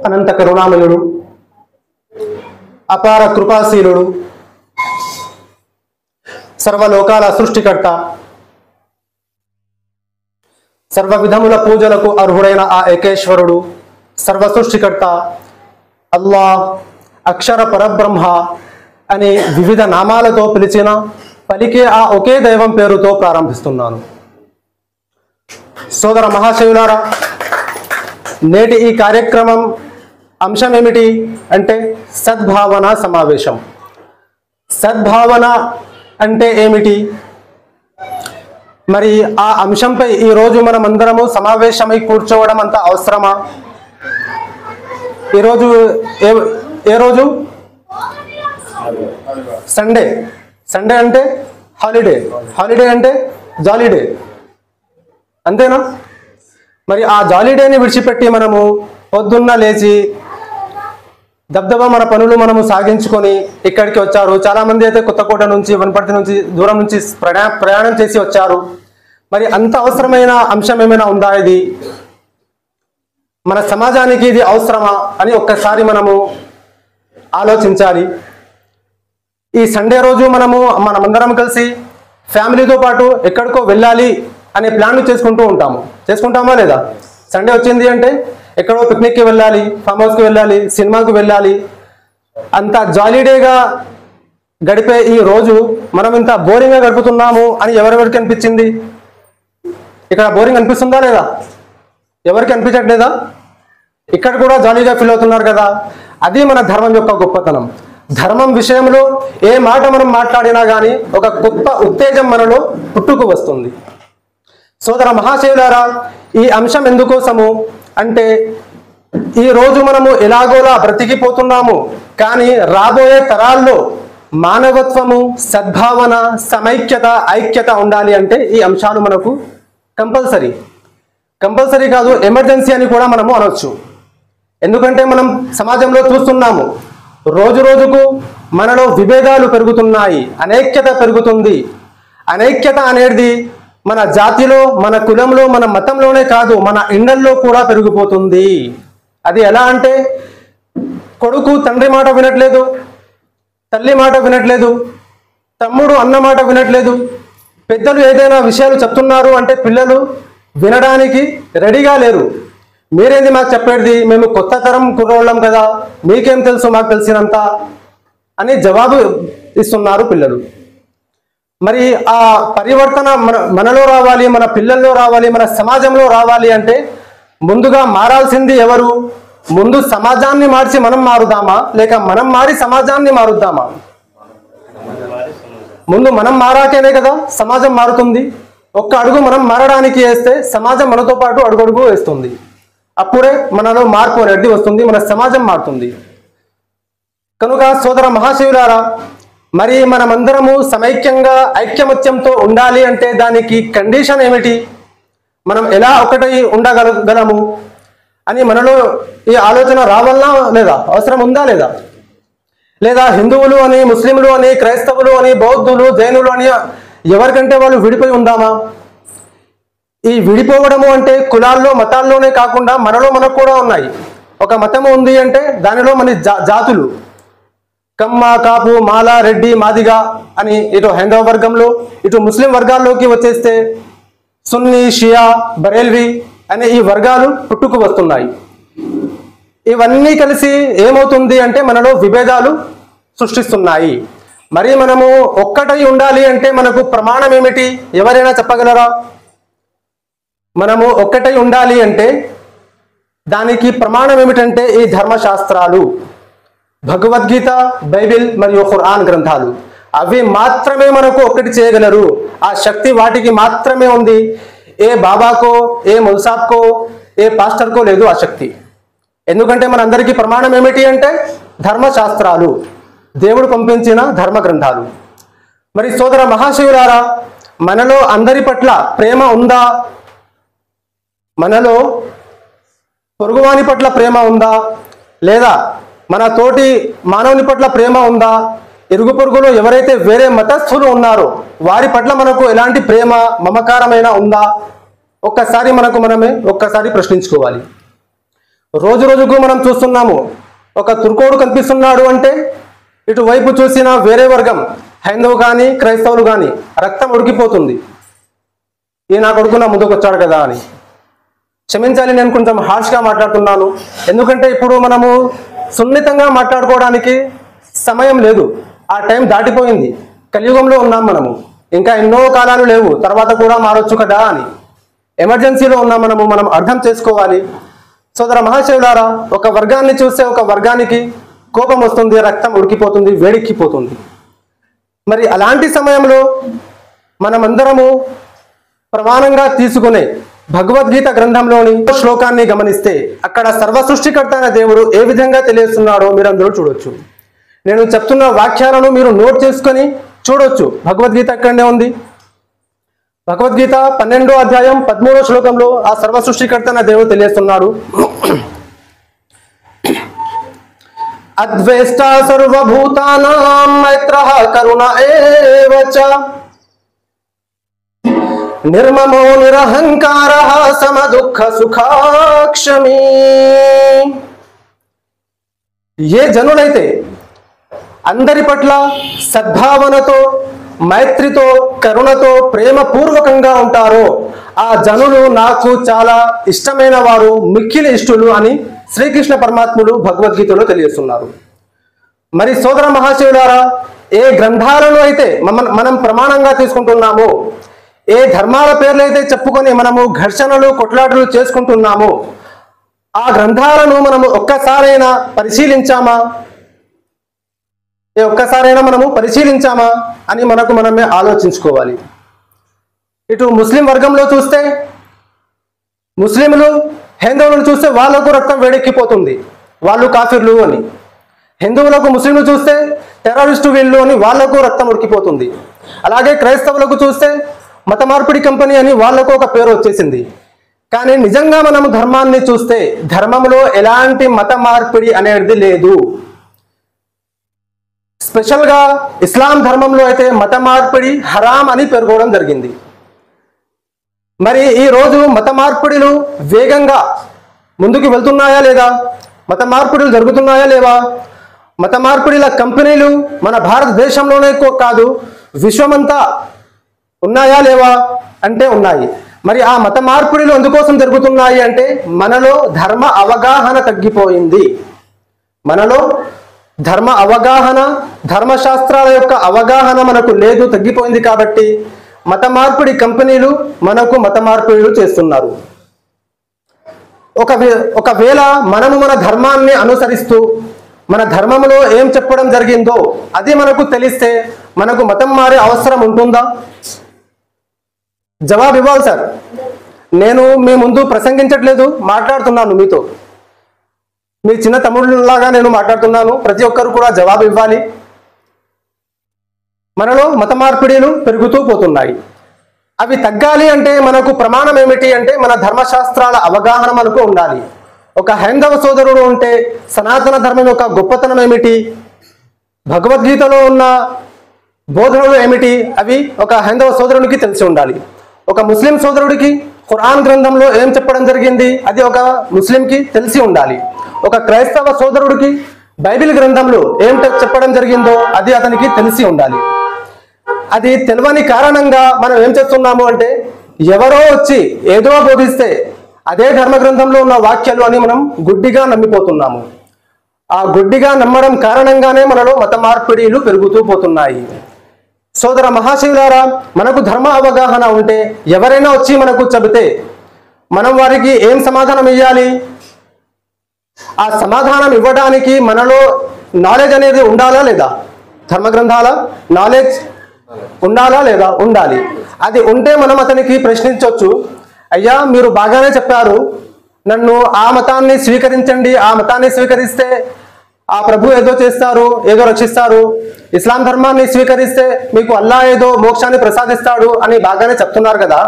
అనంత కరుణామయుడు, అపార కృపాశీలుడు, సర్వలోకాల సృష్టికర్త, సర్వ విధముల పూజలకు అర్హుడైన ఆ ఏకేశ్వరుడు, సర్వ సృష్టికర్త అల్లాహ్, అక్షర పరబ్రహ్మ అని వివిధ నామాలతో పిలిచిన పలికే ఆ ఒకే దైవం పేరుతో ప్రారంభిస్తున్నాను. సోదర మహాశయులారా, నేటి ఈ కార్యక్రమం అంశం ఏమిటి అంటే సద్భావన సమావేశం. సద్భావన అంటే ఏమిటి? మరి ఆ అంశంపై ఈరోజు మనమందరము సమావేశమై కూర్చోవడం అంత అవసరమా? ఈరోజు ఏ రోజు? సండే. సండే అంటే హాలిడే, హాలిడే అంటే జాలీడే, అంతేనా? మరి ఆ జాలీడేని విడిచిపెట్టి మనము పొద్దున్న లేచి దబ్దబా మన పనులు మనము సాగించుకొని ఇక్కడికి వచ్చారు. చాలామంది అయితే కొత్తకోట నుంచి, వనపర్తి నుంచి, దూరం నుంచి ప్రయాణం చేసి వచ్చారు. మరి అంత అవసరమైన అంశం ఏమైనా ఉందా? ఇది మన సమాజానికి ఇది అవసరమా అని ఒక్కసారి మనము ఆలోచించాలి. ఈ సండే రోజు మనమందరం కలిసి ఫ్యామిలీతో పాటు ఎక్కడికో వెళ్ళాలి అనే ప్లాన్లు చేసుకుంటామా లేదా? సండే వచ్చింది అంటే ఎక్కడో పిక్నిక్కి వెళ్ళాలి, ఫామ్ హౌస్కి వెళ్ళాలి, సినిమాకు వెళ్ళాలి. అంత జాలీడేగా గడిపే ఈ రోజు మనం ఇంత బోరింగ్గా గడుపుతున్నాము అని ఎవరెవరికి అనిపించింది? ఇక్కడ బోరింగ్ అనిపిస్తుందా లేదా? ఎవరికి అనిపించట్లేదా? ఇక్కడ కూడా జాలీగా ఫీల్ అవుతున్నారు కదా. అది మన ధర్మం యొక్క గొప్పతనం. ధర్మం విషయంలో ఏ మాట మనం మాట్లాడినా కానీ ఒక కొత్త ఉత్తేజం మనలో పుట్టుకు వస్తుంది. సోదర మహాశయులారా, ఈ అంశం ఎందుకోసము అంటే ఈ రోజు మనము ఎలాగోలా బ్రతికిపోతున్నాము, కానీ రాబోయే తరాల్లో మానవత్వము, సద్భావన, సమైక్యత, ఐక్యత ఉండాలి అంటే ఈ అంశాలు మనకు కంపల్సరీ కాదు, ఎమర్జెన్సీ అని కూడా మనము అనొచ్చు. ఎందుకంటే మనం సమాజంలో చూస్తున్నాము, రోజు రోజుకు మనలో విభేదాలు పెరుగుతున్నాయి, అనైక్యత పెరుగుతుంది. అనైక్యత అనేది మన జాతిలో, మన కులంలో, మన మతంలోనే కాదు, మన ఇండ్లల్లో కూడా పెరిగిపోతుంది. అది ఎలా అంటే కొడుకు తండ్రి మాట వినట్లేదు, తల్లి మాట వినట్లేదు, తమ్ముడు అన్న మాట వినట్లేదు. పెద్దలు ఏదైనా విషయాలు చెప్తున్నారు అంటే పిల్లలు వినడానికి రెడీగా లేరు. మీరేంది మాకు చెప్పేది, మేము కొత్త తరం కుర్రోళ్ళం కదా, మీకేం తెలుసు మాకు తెలిసినంత అని జవాబు ఇస్తున్నారు పిల్లలు. మరి ఆ పరివర్తన మనలో రావాలి, మన పిల్లల్లో రావాలి, మన సమాజంలో రావాలి అంటే ముందుగా మారాల్సింది ఎవరు? ముందు సమాజాన్ని మార్చి మనం మారుదామా, లేక మనం మారి సమాజాన్ని మారుద్దామా? ముందు మనం మారాకేనే కదా సమాజం మారుతుంది. ఒక్క అడుగు మనం మారడానికి వేస్తే సమాజం మనతో పాటు అడుగడుగు వేస్తుంది. అప్పుడే మనలో మార్పు అనేది వస్తుంది, మన సమాజం మారుతుంది. కనుక సోదర మహాశివులారా, మరి మనమందరము సమైక్యంగా ఐక్యమత్యంతో ఉండాలి అంటే దానికి కండిషన్ ఏమిటి? మనం ఎలా ఒకటి ఉండగలము అని మనలో ఈ ఆలోచన రావాలనా లేదా? అవసరం ఉందా లేదా? లేదా హిందువులు అని, ముస్లింలు అని, క్రైస్తవులు అని, బౌద్ధులు, జైనులు అని ఎవరికంటే వాళ్ళు విడిపోయి ఉందామా? ఈ విడిపోవడము అంటే కులాల్లో, మతాల్లోనే కాకుండా మనకు కూడా ఉన్నాయి. ఒక మతము ఉంది అంటే దానిలో మన జాతులు కమ్మ, కాపు, మాల, రెడ్డి, మాదిగా అని ఇటు హైందవ వర్గంలో, ఇటు ముస్లిం వర్గాల్లోకి వచ్చేస్తే సున్నీ, షియా, బరేల్వి అనే ఈ వర్గాలు పుట్టుకు వస్తున్నాయి. ఇవన్నీ కలిసి ఏమవుతుంది అంటే మనలో విభేదాలు సృష్టిస్తున్నాయి. మరి మనము ఒక్కటై ఉండాలి అంటే మనకు ప్రమాణం ఏమిటి? ఎవరైనా చెప్పగలరా? మనము ఒక్కటై ఉండాలి అంటే దానికి ప్రమాణం ఏమిటంటే ఈ ధర్మశాస్త్రాలు, భగవద్గీత, బైబిల్ మరియు ఖురాన్ గ్రంథాలు. అవి మాత్రమే మనకు ఒక్కటి చేయగలరు. ఆ శక్తి వాటికి మాత్రమే ఉంది. ఏ బాబాకో, ఏ ముల్సాబ్కో, ఏ పాస్టర్కో లేదు ఆ శక్తి. ఎందుకంటే మనందరికీ ప్రమాణం ఏమిటి అంటే ధర్మశాస్త్రాలు, దేవుడు పంపించిన ధర్మ గ్రంథాలు. మరి సోదర మహాశివులారా, మనలో అందరి పట్ల ప్రేమ ఉందా? మనలో పొరుగువాని పట్ల ప్రేమ ఉందా? లేదా మన తోటి మానవుని పట్ల ప్రేమ ఉందా? ఇరుగు పొరుగులో ఎవరైతే వేరే మతస్థులు ఉన్నారో వారి పట్ల మనకు ఎలాంటి ప్రేమ, మమకారమైన ఉందా? ఒక్కసారి మనమే ప్రశ్నించుకోవాలి. రోజు రోజుకు మనం చూస్తున్నాము. ఒక తుర్కోడు కనిపిస్తున్నాడు అంటే ఇటువైపు చూసిన వేరే వర్గం హైందవు కానీ క్రైస్తవులు కానీ రక్తం ఉడికిపోతుంది. ఈ నా కొడుకు నా ముందుకు వచ్చాడు కదా అని. క్షమించాలి, నేను కొంచెం హార్ష్గా మాట్లాడుతున్నాను. ఎందుకంటే ఇప్పుడు మనము సున్నితంగా మాట్లాడుకోవడానికి సమయం లేదు. ఆ టైం దాటిపోయింది. కలియుగంలో ఉన్నాం మనము. ఇంకా ఎన్నో కాలాలు లేవు, తర్వాత కూడా మారొచ్చు కదా అని ఎమర్జెన్సీలో ఉన్నాం మనము. మనం అర్థం చేసుకోవాలి. సోదర మహాశివులారా, ఒక వర్గాన్ని చూస్తే ఒక వర్గానికి కోపం వస్తుంది, రక్తం ఉడికిపోతుంది, వేడెక్కిపోతుంది. మరి అలాంటి సమయంలో మనమందరము ప్రమాణంగా తీసుకునే భగవద్గీత గ్రంథంలోని శ్లోకాన్ని గమనిస్తే అక్కడ సర్వ సృష్టికర్త అయిన దేవుడు ఏ విధంగా తెలియజేస్తున్నాడో మీరందరూ చూడొచ్చు. నేను చెప్తున్న వాక్యాలను మీరు నోట్ చేసుకొని చూడొచ్చు. భగవద్గీత అక్కడనే ఉంది. భగవద్గీత 12వ అధ్యాయం 13వ శ్లోకంలో ఆ సర్వ సృష్టికర్త అయిన దేవుడు తెలియజేస్తున్నాడు. అద్వేష్ట సర్వభూతానాం మైత్రః కరుణ ఏవ చ నిర్మమో నిరహంకారః సమదుఃఖ సుఖాక్షమీ. ఏ జనులైతే అందరి పట్ల సద్భావనతో, మైత్రితో, కరుణతో, ప్రేమపూర్వకంగా ఉంటారో ఆ జనులు నాకు చాలా ఇష్టమైన వారు, మిక్కిలి ఇష్టలు అని శ్రీకృష్ణ పరమాత్ముడు భగవద్గీతలో తెలియజేస్తున్నారు. మరి సోదర మహాశివులారా, ఏ గ్రంథాలను అయితే మనం ప్రమాణంగా తీసుకుంటున్నామో, ఏ ధర్మాల పేర్లు అయితే చెప్పుకొని మనము ఘర్షణలు కొట్లాటలు చేసుకుంటున్నామో ఆ గ్రంథాలను మనము ఒక్కసారైనా పరిశీలించామా అని మనమే ఆలోచించుకోవాలి. ఇటు ముస్లిం వర్గంలో చూస్తే ముస్లింలు హైందవులను చూస్తే వాళ్ళకు రక్తం వేడెక్కిపోతుంది, వాళ్ళు కాఫిర్లు అని. హిందువులకు ముస్లింలు చూస్తే టెర్రరిస్టు వీళ్ళు అని వాళ్లకు రక్తం ఉడికిపోతుంది. అలాగే క్రైస్తవులకు చూస్తే మత మార్పిడి కంపెనీ అని వాళ్లకు ఒక పేరు వచ్చేసింది. కానీ నిజంగా మనం ధర్మాన్ని చూస్తే ధర్మంలో ఎలాంటి మత మార్పిడి అనేది లేదు. స్పెషల్గా ఇస్లాం ధర్మంలో అయితే మత మార్పిడి హరాం అని పేర్కోవడం జరిగింది. మరి ఈ రోజు మత మార్పిడిలు వేగంగా ముందుకు వెళ్తున్నాయా లేదా? మత మార్పిడిలు జరుగుతున్నాయా లేవా? మత మార్పిడిల కంపెనీలు మన భారతదేశంలోనే కాదు విశ్వమంతా ఉన్నాయా లేవా అంటే ఉన్నాయి. మరి ఆ మత మార్పిడిలు ఎందుకోసం జరుగుతున్నాయి అంటే మనలో ధర్మ అవగాహన తగ్గిపోయింది. మనలో ధర్మ అవగాహన, ధర్మశాస్త్రాల యొక్క అవగాహన మనకు లేదు, తగ్గిపోయింది. కాబట్టి మత మార్పిడి కంపెనీలు మనకు మత మార్పిడిలు చేస్తున్నారు. ఒకవేళ మనము మన ధర్మాన్ని అనుసరిస్తూ మన ధర్మంలో ఏం చెప్పడం జరిగిందో అది మనకు తెలిస్తే మనకు మతం మారే అవసరం ఉంటుందా? జవాబు ఇవ్వాలి సార్. నేను మీ ముందు ప్రసంగించట్లేదు, మాట్లాడుతున్నాను మీతో. మీ చిన్న తమ్ముళ్ళలాగా నేను మాట్లాడుతున్నాను. ప్రతి ఒక్కరు కూడా జవాబు ఇవ్వాలి. మనలో మత మార్పిడిలు పెరుగుతూ పోతున్నాయి. అవి తగ్గాలి అంటే మనకు ప్రమాణం ఏమిటి అంటే మన ధర్మశాస్త్రాల అవగాహన మనకు ఉండాలి. ఒక హైందవ సోదరుడు ఉంటే సనాతన ధర్మం యొక్క గొప్పతనం ఏమిటి, భగవద్గీతలో ఉన్న బోధనలు ఏమిటి, అవి ఒక హైందవ సోదరునికి తెలిసి ఉండాలి. ఒక ముస్లిం సోదరుడికి ఖురాన్ గ్రంథంలో ఏం చెప్పడం జరిగింది అది ఒక ముస్లింకి తెలిసి ఉండాలి. ఒక క్రైస్తవ సోదరుడికి బైబిల్ గ్రంథంలో ఏం చెప్పడం జరిగిందో అది అతనికి తెలిసి ఉండాలి. అది తెలియని కారణంగా మనం ఏం చేస్తున్నాము అంటే ఎవరో వచ్చి ఏదో బోధిస్తే అదే ధర్మ గ్రంథంలో ఉన్న వాక్యాలు అని మనం గుడ్డిగా నమ్మిపోతున్నాము. ఆ గుడ్డిగా నమ్మడం కారణంగానే మనలో మత మార్పిడిలు పెరుగుతూ పోతున్నాయి. సోదర మహాశివులారా, మనకు ధర్మ అవగాహన ఉంటే ఎవరైనా వచ్చి మనకు చెబితే మనం వారికి ఏం సమాధానం ఇవ్వాలి? ఆ సమాధానం ఇవ్వడానికి మనలో నాలెడ్జ్ అనేది ఉండాలా లేదా? ధర్మ గ్రంథాల నాలెడ్జ్ ఉండాలా లేదా? ఉండాలి. అది ఉంటే మనం అతనికి ప్రశ్నించవచ్చు. అయ్యా, మీరు బాగానే చెప్పారు, నన్ను ఆ మతాన్ని స్వీకరించండి, ఆ మతాన్ని స్వీకరిస్తే ఆ ప్రభు ఏదో చేస్తారు, ఏదో రక్షిస్తారు, ఇస్లాం ధర్మాన్ని స్వీకరిస్తే మీకు అల్లా ఏదో మోక్షాన్ని ప్రసాదిస్తాడు అని బాగానే చెప్తున్నారు కదా,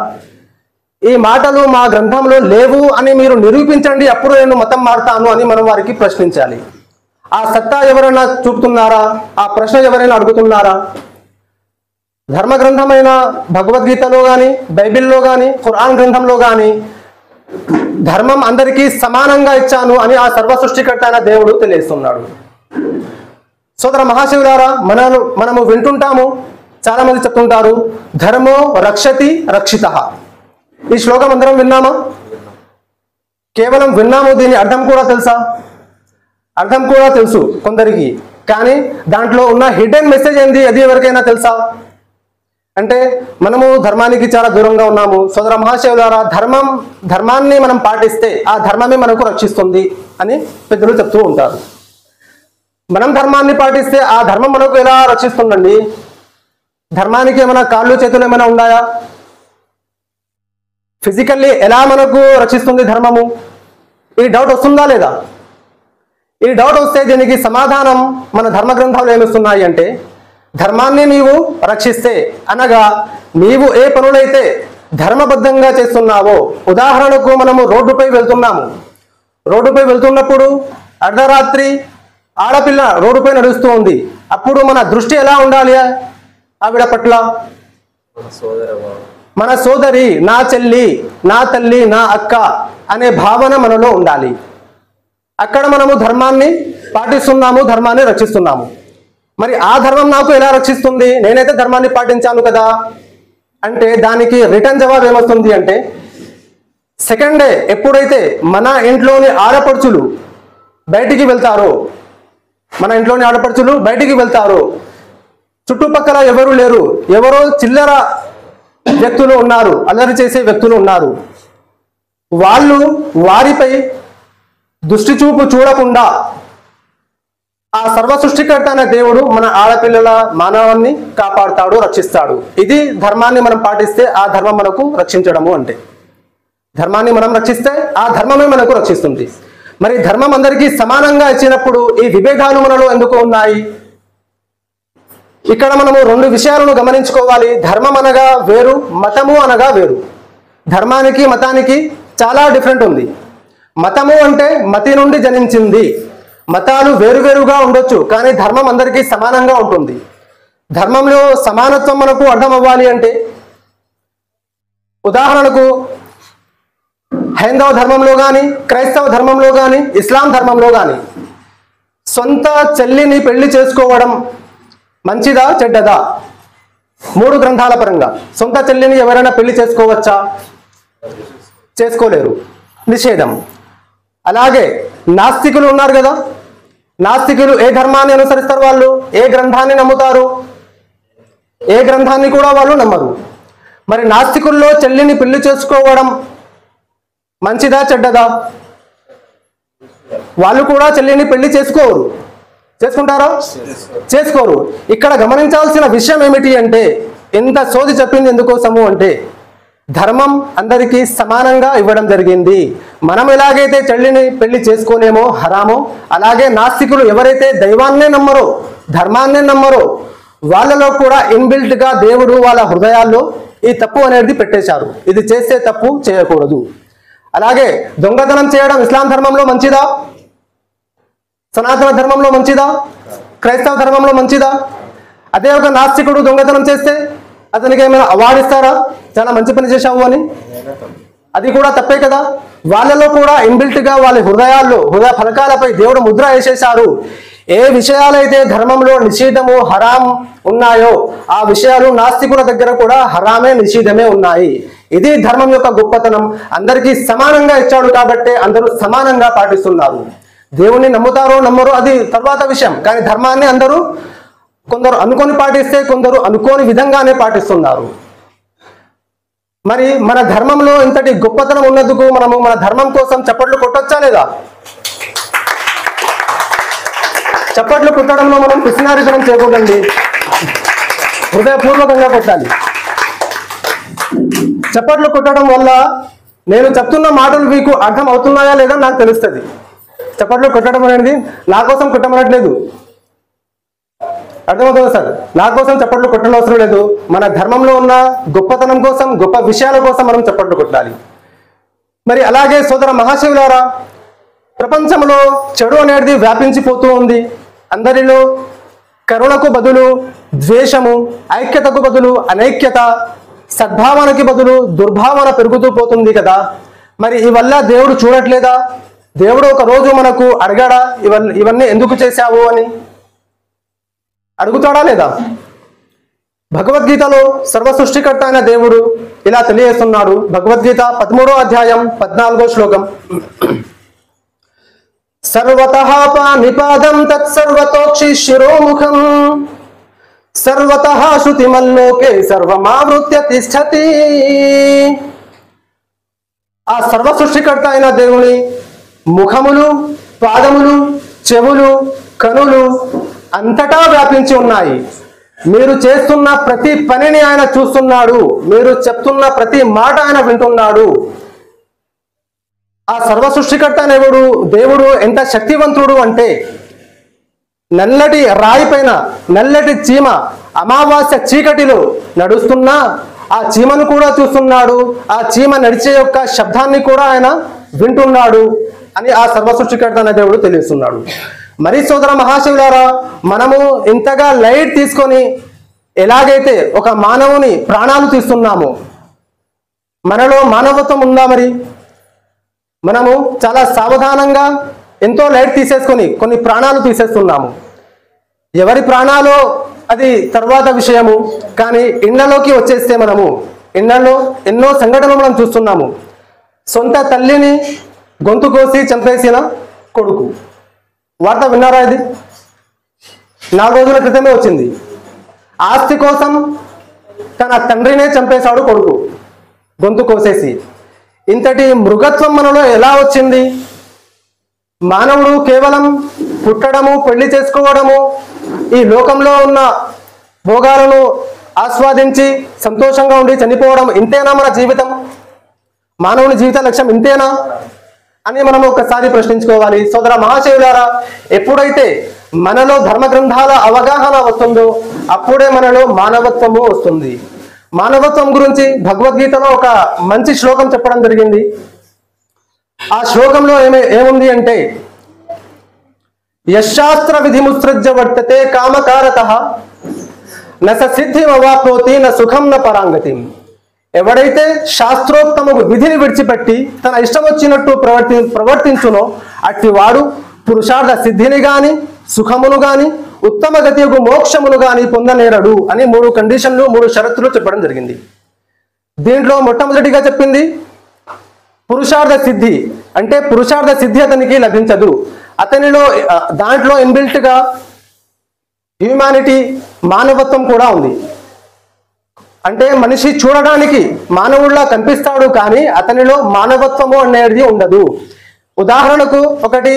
ఈ మాటలు మా గ్రంథంలో లేవు అని మీరు నిరూపించండి, అప్పుడు నేను మతం మారుతాను అని మనం వారికి ప్రశ్నించాలి. ఆ సత్తా ఎవరైనా చూపుతున్నారా? ఆ ప్రశ్న ఎవరైనా అడుగుతున్నారా? ధర్మ గ్రంథమైన భగవద్గీతలో కానీ, బైబిల్లో కానీ, ఖురాన్ గ్రంథంలో కానీ ధర్మం అందరికీ సమానంగా ఇచ్చాను అని ఆ సర్వ సృష్టికర్త అయిన దేవుడు తెలియజేస్తున్నాడు. సోదర మహాశివులారా, మనము వింటుంటాము, చాలా మంది చెప్తుంటారు, ధర్మో రక్షతి రక్షితః. ఈ శ్లోకం అందరం విన్నామా? కేవలం విన్నాము, దీని అర్థం కూడా తెలుసా? అర్థం కూడా తెలుసు కొందరికి, కానీ దాంట్లో ఉన్న హిడెన్ మెసేజ్ ఏంది అది ఎవరికైనా తెలుసా? అంటే మనము ధర్మానికి చాలా దూరంగా ఉన్నాము. సోదర మహాశివులారా, ధర్మాన్ని మనం పాటిస్తే ఆ ధర్మమే మనకు రక్షిస్తుంది అని పెద్దలు చెప్తూ ఉంటారు. మనం ధర్మాన్ని పాటిస్తే ఆ ధర్మం మనకు ఎలా రక్షిస్తుందండి? ధర్మానికి ఏమైనా కాళ్ళు చేతులు ఏమైనా ఉన్నాయా? ఫిజికల్లీ ఎలా మనకు రక్షిస్తుంది ధర్మము? ఈ డౌట్ వస్తుందా లేదా? ఈ డౌట్ వస్తే దీనికి సమాధానం మన ధర్మ గ్రంథాలు ఏమిస్తున్నాయి అంటే, ధర్మాన్ని నీవు రక్షిస్తే అనగా నీవు ఏ పనులైతే ధర్మబద్ధంగా చేస్తున్నావో, ఉదాహరణకు మనము రోడ్డుపై వెళ్తున్నాము, రోడ్డుపై వెళ్తున్నప్పుడు అర్ధరాత్రి ఆడపిల్ల రోడ్డుపై నడుస్తూ ఉంది, అప్పుడు మన దృష్టి ఎలా ఉండాలి ఆవిడ పట్ల? మన సోదరి, నా చెల్లి, నా తల్లి, నా అక్క అనే భావన మనలో ఉండాలి. అక్కడ మనము ధర్మాన్ని పాటిస్తున్నాము, ధర్మాన్ని రక్షిస్తున్నాము. మరి ఆ ధర్మం నాకు ఎలా రక్షిస్తుంది? నేనైతే ధర్మాన్ని పాటించాను కదా అంటే దానికి రిటర్న్ జవాబు ఏమొస్తుంది అంటే, సెకండ్ డే ఎప్పుడైతే మన ఇంట్లోని ఆడపడుచులు బయటికి వెళ్తారో, మన ఇంట్లోని ఆడపడుచులు బయటికి వెళ్తారో, చుట్టుపక్కల ఎవరు లేరు, ఎవరో చిల్లర వ్యక్తులు ఉన్నారు, అల్లరి చేసే వ్యక్తులు ఉన్నారు, వాళ్ళు వారిపై దృష్టి చూపు చూడకుండా ఆ సర్వ సృష్టికర్త అనే దేవుడు మన ఆడపిల్లల మానవాన్ని కాపాడుతాడు, రక్షిస్తాడు. ఇది ధర్మాన్ని మనం పాటిస్తే ఆ ధర్మం మనకు రక్షించడము అంటే. ధర్మాన్ని మనం రక్షిస్తే ఆ ధర్మమే మనకు రక్షిస్తుంది. మరి ధర్మం అందరికీ సమానంగా ఇచ్చినప్పుడు ఈ విభేదాలు మనలో ఎందుకు ఉన్నాయి? ఇక్కడ మనము రెండు విషయాలను గమనించుకోవాలి. ధర్మం అనగా వేరు, మతము అనగా వేరు. ధర్మానికి మతానికి చాలా డిఫరెంట్ ఉంది. మతము అంటే మతి నుండి జనించింది. మతాలు వేరువేరుగా ఉండొచ్చు, కానీ ధర్మం అందరికీ సమానంగా ఉంటుంది. ధర్మంలో సమానత్వం మనకు అర్థం అవ్వాలి అంటే, ఉదాహరణకు హైందవ ధర్మంలో కానీ, క్రైస్తవ ధర్మంలో కానీ, ఇస్లాం ధర్మంలో కానీ సొంత చెల్లిని పెళ్లి చేసుకోవడం మంచిదా చెడ్డదా? 3 గ్రంథాల పరంగా సొంత చెల్లిని ఎవరైనా పెళ్లి చేసుకోవచ్చా? చేసుకోలేరు, నిషేధం. అలాగే నాస్తికులు ఉన్నారు కదా, నాస్తికులు ఏ ధర్మాన్ని అనుసరిస్తారు? వాళ్ళు ఏ గ్రంథాన్ని నమ్ముతారు? ఏ గ్రంథాన్ని కూడా వాళ్ళు నమ్మరు. మరి నాస్తికుల్లో చెల్లిని పెళ్లి చేసుకోవడం మంచిదా చెడ్డదా? వాళ్ళు కూడా చెల్లిని పెళ్లి చేసుకోరు. చేసుకుంటారా? చేసుకోరు. ఇక్కడ గమనించాల్సిన విషయం ఏమిటి అంటే, ఎంత సోది చెప్పింది ఎందుకోసము అంటే, ధర్మం అందరికీ సమానంగా ఇవ్వడం జరిగింది. మనం ఎలాగైతే చెల్లిని పెళ్లి చేసుకోలేమో హరామో, అలాగే నాస్తికులు ఎవరైతే దైవాన్నే నమ్మరో, ధర్మాన్నే నమ్మరో, వాళ్ళలో కూడా ఇన్బిల్ట్ గా దేవుడు వాళ్ళ హృదయాల్లో ఈ తప్పు అనేది పెట్టేశారు. ఇది చేస్తే తప్పు, చేయకూడదు. అలాగే దొంగతనం చేయడం ఇస్లాం ధర్మంలో మంచిదా? సనాతన ధర్మంలో మంచిదా? క్రైస్తవ ధర్మంలో మంచిదా? అదే ఒక నాస్తికుడు దొంగతనం చేస్తే అతనికి ఏమైనా అవార్డు ఇస్తారా? చాలా మంచి పని చేశావు అని? అది కూడా తప్పే కదా. వాళ్ళలో కూడా ఇన్బిల్ట్ గా వాళ్ళ హృదయాల్లో, హృదయ ఫలకాలపై దేవుడు ముద్ర వేసేశారు. ఏ విషయాలైతే ధర్మంలో నిషేధము, హరాం ఉన్నాయో ఆ విషయాలు నాస్తికుల దగ్గర కూడా హరామే, నిషేధమే ఉన్నాయి. ఇది ధర్మం యొక్క గొప్పతనం. అందరికీ సమానంగా ఇచ్చాడు కాబట్టి అందరూ సమానంగా పాటిస్తున్నారు. దేవుణ్ణి నమ్ముతారో నమ్మరో అది తర్వాత విషయం, కానీ ధర్మాన్ని అందరూ కొందరు అనుకొని పాటిస్తే, కొందరు అనుకోని విధంగానే పాటిస్తున్నారు. మరి మన ధర్మంలో ఇంతటి గొప్పతనం ఉన్నందుకు మనము మన ధర్మం కోసం చప్పట్లు కొట్టొచ్చా లేదా? చప్పట్లు కొట్టడంలో మనం పిసినారితనం చేయకూడదండి, హృదయపూర్వకంగా కొట్టాలి. చప్పట్లు కొట్టడం వల్ల నేను చెప్తున్న మాటలు మీకు అర్థం అవుతున్నాయా లేదా నాకు తెలుస్తుంది. చప్పట్లు కొట్టడం అనేది నా కోసం కొట్టమనట్లేదు, అర్థమవుతుంది సార్? నా కోసం చప్పట్లు కొట్టడం అవసరం లేదు. మన ధర్మంలో ఉన్న గొప్పతనం కోసం, గొప్ప విషయాల కోసం మనం చప్పట్లు కొట్టాలి. మరి అలాగే సోదర మహాశివులారా, ప్రపంచంలో చెడు అనేది వ్యాపించిపోతూ ఉంది. అందరిలో కరుణకు బదులు ద్వేషము, ఐక్యతకు బదులు అనైక్యత, సద్భావనకి బదులు దుర్భావన పెరుగుతూ పోతుంది కదా. మరి ఇవల్ల దేవుడు చూడట్లేదా? దేవుడు ఒక రోజు మనకు అడగాడా ఇవన్నీ ఎందుకు చేశావు అని? అడుగుతాడా లేదా? భగవద్గీతలో సర్వ సృష్టికర్త అయిన దేవుడు ఇలా తెలియజేస్తున్నాడు. భగవద్గీత 13వ అధ్యాయం 14వ శ్లోకం. సర్వతః పానిపాదం తత్సర్వతోక్షి శిరోముఖం సర్వతః శృతిమల్లోకే సర్వమావృత్య తిష్టతి. ఆ సర్వ సృష్టికర్త అయిన దేవుని ముఖములు, పాదములు, చెవులు, కనులు అంతటా వ్యాపించి ఉన్నాయి. మీరు చేస్తున్న ప్రతి పనిని ఆయన చూస్తున్నాడు. మీరు చెప్తున్న ప్రతి మాట ఆయన వింటున్నాడు. ఆ సర్వ సృష్టికర్త అనేవాడు దేవుడు ఎంత శక్తివంతుడు అంటే, నల్లటి రాయి పైన నల్లటి చీమ అమావాస్య చీకటిలో నడుస్తున్నా ఆ చీమను కూడా చూస్తున్నాడు. ఆ చీమ నడిచే యొక్క శబ్దాన్ని కూడా ఆయన వింటున్నాడు అని ఆ సర్వ సృష్టికర్త అనే దేవుడు తెలియస్తున్నాడు. మరి సోదర మహాశివులారా, మనము ఇంతగా లైట్ తీసుకొని ఎలాగైతే ఒక మానవుని ప్రాణాలు తీస్తున్నామో, మనలో మానవత్వం ఉందా? మరి మనము చాలా సావధానంగా ఎంతో లైట్ తీసేసుకొని కొన్ని ప్రాణాలు తీసేస్తున్నాము. ఎవరి ప్రాణాలో అది తర్వాత విషయము. కానీ ఇళ్లలోకి వచ్చేస్తే మనము ఇళ్లలో ఎన్నో సంఘటనలు మనం చూస్తున్నాము. సొంత తల్లిని గొంతు కోసి చంపేసిన కొడుకు. వార్త విన్నారా? ఇది 4 రోజుల క్రితమే వచ్చింది. ఆస్తి కోసం తన తండ్రినే చంపేశాడు కొడుకు, గొంతు కోసేసి. ఇంతటి మృగత్వం మనలో ఎలా వచ్చింది? మానవుడు కేవలం పుట్టడము, పెళ్లి చేసుకోవడము, ఈ లోకంలో ఉన్న భోగాలను ఆస్వాదించి సంతోషంగా ఉండి చనిపోవడం, ఇంతేనా మన జీవితం? మానవుని జీవిత లక్ష్యం ఇంతేనా అని మనం ఒకసారి ప్రశ్నించుకోవాలి. సోదర మహాశివులారా, ఎప్పుడైతే మనలో ధర్మ గ్రంథాల అవగాహన వస్తుందో అప్పుడే మనలో మానవత్వము వస్తుంది. మానవత్వం గురించి భగవద్గీతలో ఒక మంచి శ్లోకం చెప్పడం జరిగింది. ఆ శ్లోకంలో ఏముంది అంటే, యశాస్త్ర విధిముత్సృజ్య వర్తతే కామకారతః న సిద్ధిమవాప్నోతి న సుఖం న పరాంగతిం. ఎవడైతే శాస్త్రోక్తము విధిని విడిచిపెట్టి తన ఇష్టం వచ్చినట్టు ప్రవర్తించునో అట్టి వాడు పురుషార్థ సిద్ధిని గాని సుఖమును గాని ఉత్తమ గతియకు మోక్షమును గాని పొందనేరడు అని 3 కండిషన్లు, 3 షరతులు చెప్పడం జరిగింది. దీంట్లో మొట్టమొదటిగా చెప్పింది పురుషార్థ సిద్ధి. అంటే పురుషార్థ సిద్ధి అతనికి లభించదు. అతనిలో దాంట్లో ఇన్బిల్ట్ గా హ్యూమానిటీ, మానవత్వం కూడా ఉంది. అంటే మనిషి చూడడానికి మానవుడిలా కనిపిస్తాడు, కానీ అతనిలో మానవత్వము అనేది ఉండదు. ఉదాహరణకు ఒకటి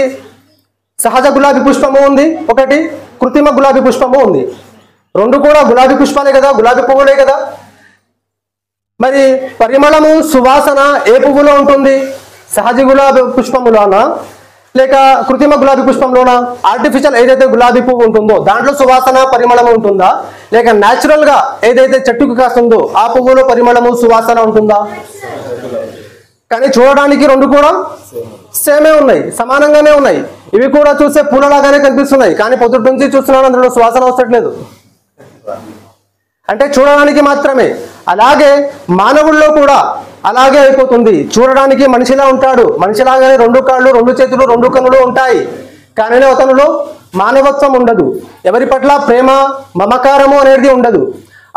సహజ గులాబీ పుష్పము ఉంది, ఒకటి కృత్రిమ గులాబీ పుష్పము ఉంది. 2 కూడా గులాబీ పుష్పాలే కదా, గులాబీ పువ్వులే కదా. మరి పరిమళము, సువాసన ఏ పువ్వులో ఉంటుంది? సహజ గులాబీ పుష్పములోనా లేక కృత్రిమ గులాబీ పుష్పంలోనా? ఆర్టిఫిషియల్ ఏదైతే గులాబీ పువ్వు ఉంటుందో దాంట్లో సువాసన, పరిమళము ఉంటుందా? లేక న్యాచురల్ గా ఏదైతే చెట్టుకు కాస్తుందో ఆ పువ్వులో పరిమళము, సువాసన ఉంటుందా? కానీ చూడడానికి 2 కూడా సేమే ఉన్నాయి, సమానంగానే ఉన్నాయి. ఇవి కూడా చూస్తే పూలలాగానే కనిపిస్తున్నాయి, కానీ పొద్దుటి నుంచి చూస్తున్నాను అందులో సువాసన వస్తట్లేదు. అంటే చూడడానికి మాత్రమే. అలాగే మానవుల్లో కూడా అలాగే అయిపోతుంది. చూడడానికి మనిషిలా ఉంటాడు, మనిషిలాగానే 2 కాళ్ళు, 2 చేతులు, 2 కన్నులు ఉంటాయి, కానీ అతనిలో మానవత్వం ఉండదు. ఎవరి పట్ల ప్రేమ, మమకారము అనేది ఉండదు.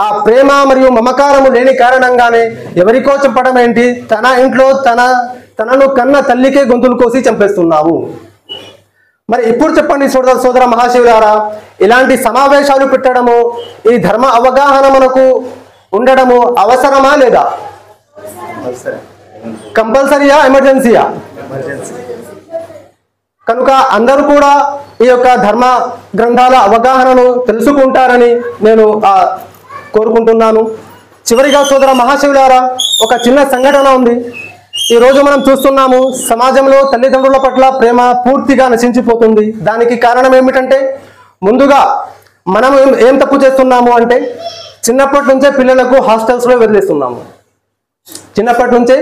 ఆ ప్రేమ మరియు మమకారము లేని కారణంగానే ఎవరికో చెప్పడం ఏంటి, తన ఇంట్లో తనను కన్న తల్లికే గొంతులు కోసి చంపేస్తున్నాము. మరి ఇప్పుడు చెప్పండి సోదర మహాశివులారా, ఇలాంటి సమావేశాలు పెట్టడము, ఈ ధర్మ అవగాహన మనకు ఉండడము అవసరమా లేదా? కంపల్సరీయా, ఎమర్జెన్సీయా? కనుక అందరూ కూడా ఈ యొక్క ధర్మ గ్రంథాల అవగాహనను తెలుసుకుంటారని నేను కోరుకుంటున్నాను. చివరిగా సోదర మహాశివులారా, ఒక చిన్న సంఘటన ఉంది. ఈ రోజు మనం చూస్తున్నాము, సమాజంలో తల్లిదండ్రుల పట్ల ప్రేమ పూర్తిగా నశించిపోతుంది. దానికి కారణం ఏమిటంటే, ముందుగా మనం ఏం తప్పు చేస్తున్నాము అంటే, చిన్నప్పటి నుంచే పిల్లలకు హాస్టల్స్లో వదిలేస్తున్నాము. చిన్నప్పటి నుంచే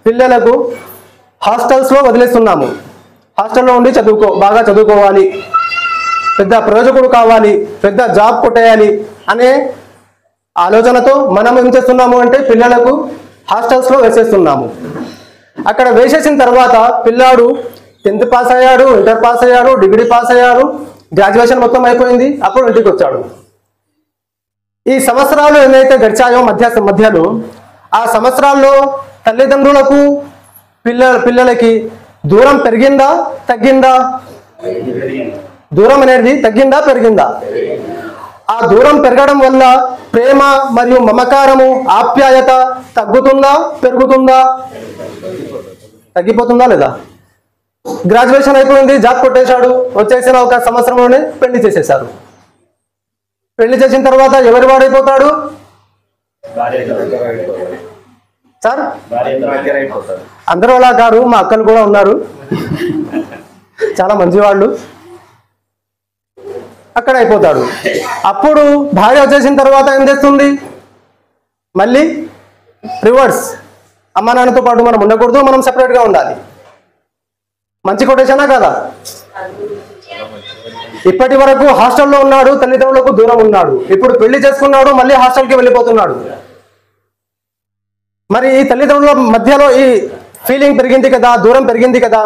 పిల్లలకు హాస్టల్స్లో వదిలేస్తున్నాము. హాస్టల్లో ఉండి బాగా చదువుకోవాలి, పెద్ద ప్రయోజకుడు కావాలి, పెద్ద జాబ్ కొట్టేయాలి అనే ఆలోచనతో మనం ఏం చేస్తున్నాము అంటే పిల్లలకు హాస్టల్స్లో వేసేస్తున్నాము. అక్కడ వేసేసిన తర్వాత పిల్లాడు 10th పాస్ అయ్యాడు, ఇంటర్ పాస్ అయ్యాడు, డిగ్రీ పాస్ అయ్యాడు, గ్రాడ్యుయేషన్ మొత్తం అయిపోయింది. అప్పుడు ఇంటికి వచ్చాడు. ఈ సంవత్సరాలు ఏదైతే గడిచాయో మధ్యలో ఆ సంవత్సరాల్లో తల్లిదండ్రులకు పిల్లలకి దూరం పెరిగిందా తగ్గిందా? దూరం అనేది తగ్గిందా పెరిగిందా? ఆ దూరం పెరగడం వల్ల ప్రేమ మరియు మమకారము ఆప్యాయత తగ్గుతుందా పెరుగుతుందా? తగ్గిపోతుందా లేదా? గ్రాడ్యుయేషన్ అయిపోయింది, జాబ్ కొట్టేశాడు, వచ్చేసిన ఒక సంవత్సరంలోనే పెళ్లి చేసేశారు. పెళ్లి చేసిన తర్వాత ఎవరి వాడైపోతాడు సార్? అందరూ అలా కాదు, మా అక్కలు కూడా ఉన్నారు చాలా మంచి వాళ్ళు. అక్కడ అయిపోతాడు. అప్పుడు భార్య వచ్చేసిన తర్వాత ఏం చేస్తుంది? మళ్ళీ రివర్స్. అమ్మ నాన్నతో పాటు మనం ఉండకూడదు, మనం సెపరేట్గా ఉండాలి. మంచి కొటేషనా కదా? ఇప్పటి వరకు హాస్టల్లో ఉన్నాడు, తల్లిదండ్రులకు దూరం ఉన్నాడు. ఇప్పుడు పెళ్లి చేసుకున్నాడు, మళ్ళీ హాస్టల్కి వెళ్ళిపోతున్నాడు. మరి ఈ తల్లిదండ్రుల మధ్యలో ఈ ఫీలింగ్ పెరిగింది కదా, దూరం పెరిగింది కదా.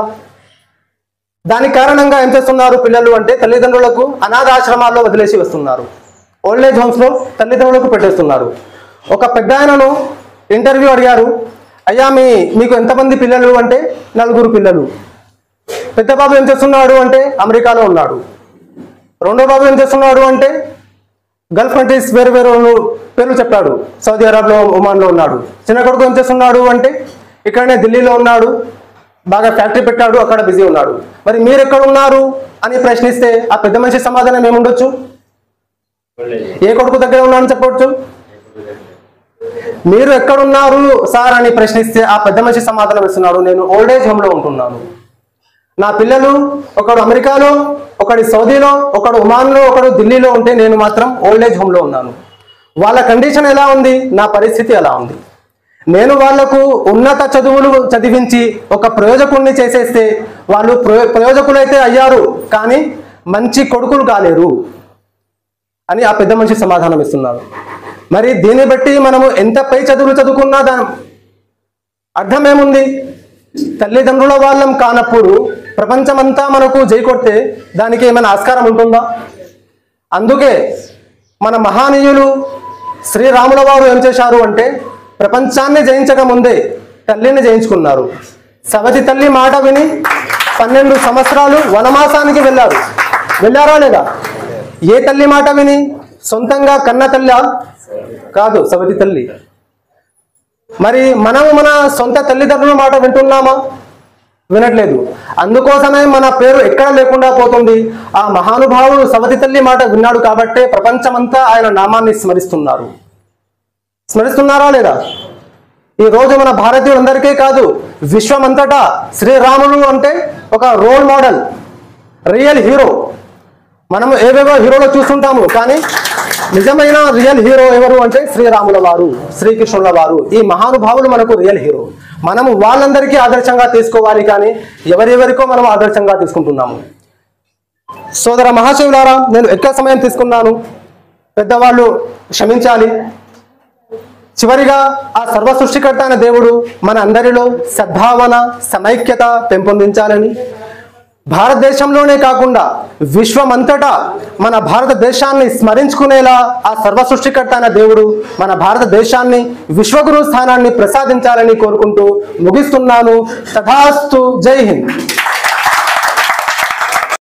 దానికి కారణంగా ఏం చేస్తున్నారు పిల్లలు అంటే తల్లిదండ్రులకు అనాథాశ్రమాల్లో వదిలేసి వస్తున్నారు. ఓల్డ్ ఏజ్ హోమ్స్లో తల్లిదండ్రులకు పెట్టేస్తున్నారు. ఒక పెద్ద ఆయనను ఇంటర్వ్యూ అడిగారు, అయ్యా మీకు ఎంతమంది పిల్లలు అంటే 4 పిల్లలు. పెద్ద బాబు ఏం చేస్తున్నాడు అంటే అమెరికాలో ఉన్నాడు. రెండో బాబు ఏం చేస్తున్నాడు అంటే గల్ఫ్ కంట్రీస్ వేరు పేర్లు చెప్పాడు, సౌదీ అరేబియాలో, ఒమాన్లో ఉన్నాడు. చిన్న కొడుకు ఏం చేస్తున్నాడు అంటే ఇక్కడనే ఢిల్లీలో ఉన్నాడు, బాగా ఫ్యాక్టరీ పెట్టాడు, అక్కడ బిజీ ఉన్నాడు. మరి మీరు ఎక్కడ ఉన్నారు అని ప్రశ్నిస్తే ఆ పెద్ద మనిషి సమాధానం ఏముండొచ్చు? ఏ కొడుకు దగ్గర ఉన్నాడని చెప్పవచ్చు. మీరు ఎక్కడున్నారు సార్ అని ప్రశ్నిస్తే ఆ పెద్ద మనిషి సమాధానం ఇస్తున్నాడు, నేను ఓల్డ్ ఏజ్ హోమ్లో ఉంటున్నాను. నా పిల్లలు ఒకడు అమెరికాలో, ఒకడు సౌదీలో, ఒకడు ఒమాన్లో, ఒకడు ఢిల్లీలో ఉంటే నేను మాత్రం ఓల్డ్ ఏజ్ హోమ్లో ఉన్నాను. వాళ్ళ కండిషన్ ఎలా ఉంది, నా పరిస్థితి ఎలా ఉంది. నేను వాళ్లకు ఉన్నత చదువులు చదివించి ఒక ప్రయోజకుడిని చేసేస్తే వాళ్ళు ప్రయోజకులైతే అయ్యారు, కానీ మంచి కొడుకులు కాలేరు అని ఆ పెద్ద మనిషి సమాధానం ఇస్తున్నారు. మరి దీన్ని బట్టి మనము ఎంత పై చదువులు చదువుకున్నా దాని అర్థం ఏముంది? తల్లిదండ్రుల వాళ్ళం కానప్పుడు ప్రపంచమంతా మనకు జై కొడితే దానికి ఏమైనా ఆస్కారం ఉంటుందా? అందుకే మన మహానీయులు శ్రీరాముల వారు ఏం చేశారు అంటే ప్రపంచాన్ని జయించక ముందే తల్లిని జయించుకున్నారు. సవతి తల్లి మాట విని 12 సంవత్సరాలు వనవాసానికి వెళ్ళారా లేదా? ఏ తల్లి మాట విని? సొంతంగా కన్న తల్లి కాదు, సవతి తల్లి. మరి మనము మన సొంత తల్లిదండ్రుల మాట వింటున్నామా? వినట్లేదు. అందుకోసమే మన పేరు ఎక్కడ లేకుండా పోతుంది. ఆ మహానుభావుడు సవతి తల్లి మాట విన్నాడు కాబట్టే ప్రపంచమంతా ఆయన నామాన్ని స్మరిస్తున్నారా లేదా? ఈ రోజు మన భారతీయులందరికీ కాదు, విశ్వమంతటా శ్రీరాములు అంటే ఒక రోల్ మోడల్, రియల్ హీరో. మనము ఏవేవో హీరోలు చూస్తుంటాము, కానీ నిజమైన రియల్ హీరో ఎవరు అంటే శ్రీరాముల వారు, శ్రీకృష్ణుల వారు. ఈ మహానుభావులు మనకు రియల్ హీరో. మనము వాళ్ళందరికీ ఆదర్శంగా తీసుకోవాలి, కానీ ఎవరెవరికో మనం ఆదర్శంగా తీసుకుంటున్నాము. సోదర మహాశివులారా, నేను ఎక్కువ సమయం తీసుకున్నాను, పెద్దవాళ్ళు క్షమించాలి. చివరిగా ఆ సర్వ సృష్టికర్త అయిన దేవుడు మన అందరిలో సద్భావన, సమైక్యత పెంపొందించాలని, భారతదేశంలోనే కాకుండా విశ్వమంతటా మన భారతదేశాన్ని స్మరించుకునేలా ఆ సర్వ సృష్టికర్త అయిన దేవుడు మన భారతదేశాన్ని విశ్వగురు స్థానాన్ని ప్రసాదించాలని కోరుకుంటూ ముగిస్తున్నాను. తథాస్తు. జై హింద్.